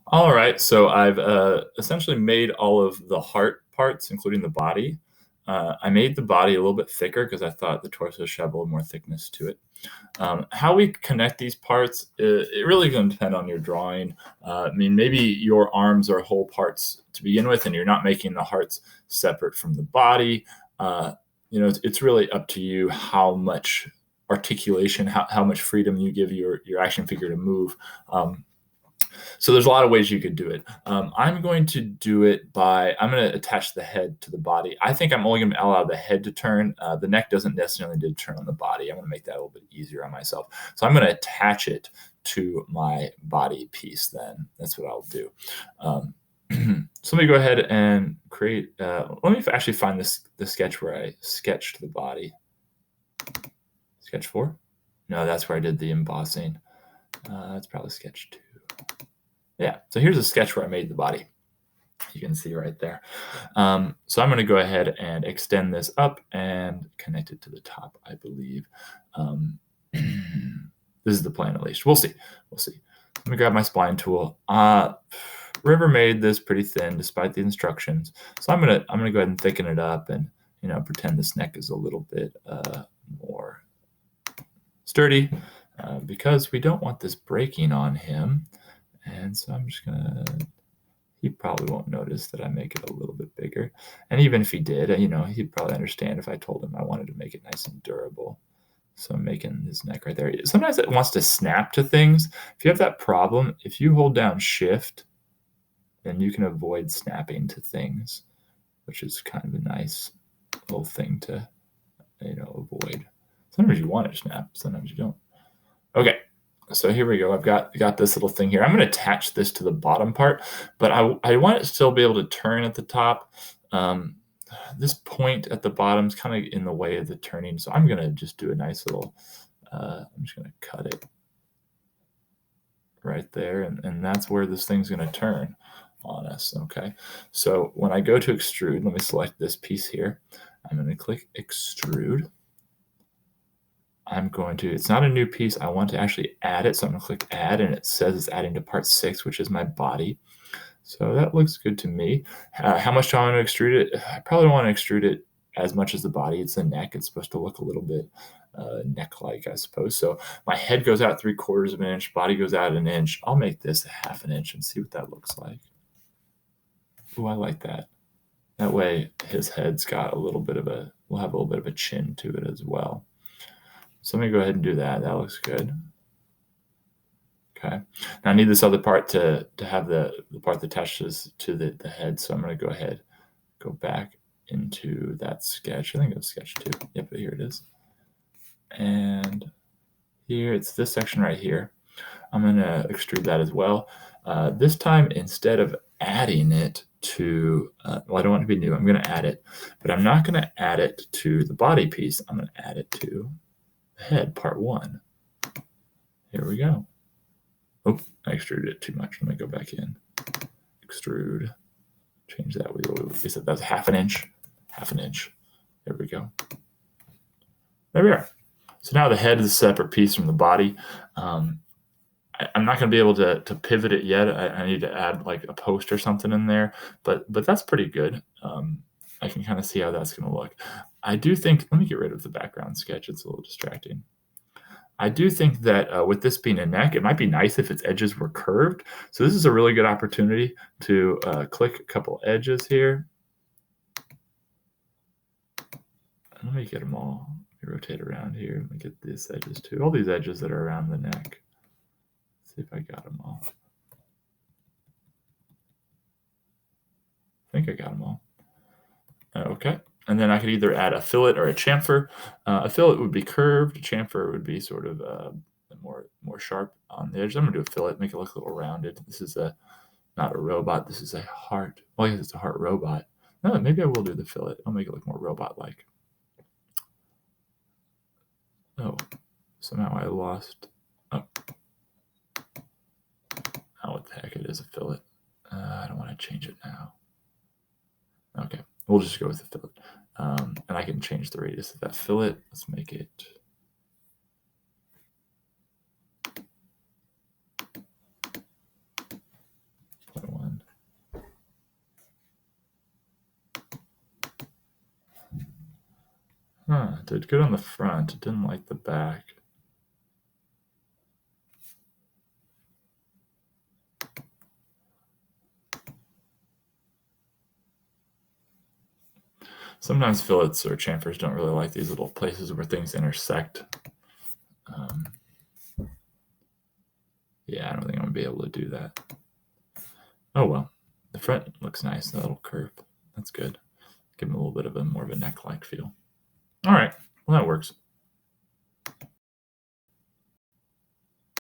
All right, so I've essentially made all of the heart parts, including the body. I made the body a little bit thicker because I thought the torso should have a little more thickness to it. How we connect these parts, it really going to depend on your drawing. I mean, maybe your arms are whole parts to begin with, and you're not making the hearts separate from the body. Uh, it's really up to you how much articulation, how much freedom you give your action figure to move. So there's a lot of ways you could do it. I'm going to do it I'm going to attach the head to the body. I think I'm only going to allow the head to turn. The neck doesn't necessarily need to turn on the body. I'm going to make that a little bit easier on myself. So I'm going to attach it to my body piece then. That's what I'll do. So let me go ahead and create, let me actually find the sketch where I sketched the body. Sketch 4? No, that's where I did the embossing. That's probably sketch 2. Yeah, so here's a sketch where I made the body. You can see right there. So I'm going to go ahead and extend this up and connect it to the top, I believe. This is the plan, at least. We'll see. Let me grab my spline tool. River made this pretty thin despite the instructions. So I'm gonna go ahead and thicken it up and pretend this neck is a little bit more sturdy because we don't want this breaking on him. And so I'm just gonna, he probably won't notice that I make it a little bit bigger. And even if he did, he'd probably understand if I told him I wanted to make it nice and durable. So I'm making his neck right there. Sometimes it wants to snap to things. If you have that problem, if you hold down Shift, then you can avoid snapping to things, which is kind of a nice little thing to, avoid. Sometimes you want it to snap, sometimes you don't. Okay. So here we go. I've got this little thing here. I'm going to attach this to the bottom part, but I want it to still be able to turn at the top. This point at the bottom is kind of in the way of the turning, so I'm going to just do a nice little, I'm just going to cut it right there, and that's where this thing's going to turn on us, okay? So when I go to extrude, let me select this piece here. I'm going to click extrude. It's not a new piece. I want to actually add it. So I'm going to click add, and it says it's adding to part 6, which is my body. So that looks good to me. How much do I want to extrude it? I probably don't want to extrude it as much as the body. It's the neck. It's supposed to look a little bit neck-like, I suppose. So my head goes out 3/4 of an inch. Body goes out 1 inch. I'll make this 1/2 an inch and see what that looks like. Ooh, I like that. That way his head's got we'll have a little bit of a chin to it as well. So let me go ahead and do that. That looks good. Okay. Now I need this other part to have the part that attaches to the head. So I'm going to go ahead, go back into that sketch. I think it was sketch 2. Yep, here it is. And here, it's this section right here. I'm going to extrude that as well. This time, instead of adding it to, well, I don't want it to be new. I'm going to add it, but I'm not going to add it to the body piece. I'm going to add it to the head, part 1. Here we go. Oh, I extruded it too much. Let me go back in. Extrude. Change that. We said that's 1/2 an inch. 1/2 an inch. There we go. There we are. So now the head is a separate piece from the body. I'm not going to be able to pivot it yet. I need to add like a post or something in there, but that's pretty good. I can kind of see how that's going to look. I do think, let me get rid of the background sketch. It's a little distracting. I do think that with this being a neck, it might be nice if its edges were curved. So this is a really good opportunity to click a couple edges here. Let me get them all. Let me rotate around here. Let me get these edges too. All these edges that are around the neck. Let's see if I got them all. I think I got them all. Okay. And then I could either add a fillet or a chamfer. A fillet would be curved. A chamfer would be sort of more sharp on the edge. I'm going to do a fillet, make it look a little rounded. This is not a robot. This is a heart. Well, yes, it's a heart robot. No, maybe I will do the fillet. I'll make it look more robot-like. Oh, somehow I lost. Oh, what the heck? It is a fillet. I don't want to change it now. Okay, we'll just go with the fillet. And I can change the radius of that fillet. Let's make it. It did good on the front. It didn't like the back. Sometimes fillets or chamfers don't really like these little places where things intersect. Yeah, I don't think I'm going to be able to do that. Oh well. The front looks nice, that little curve. That's good. Give them a little bit of more of a neck-like feel. All right, well, that works.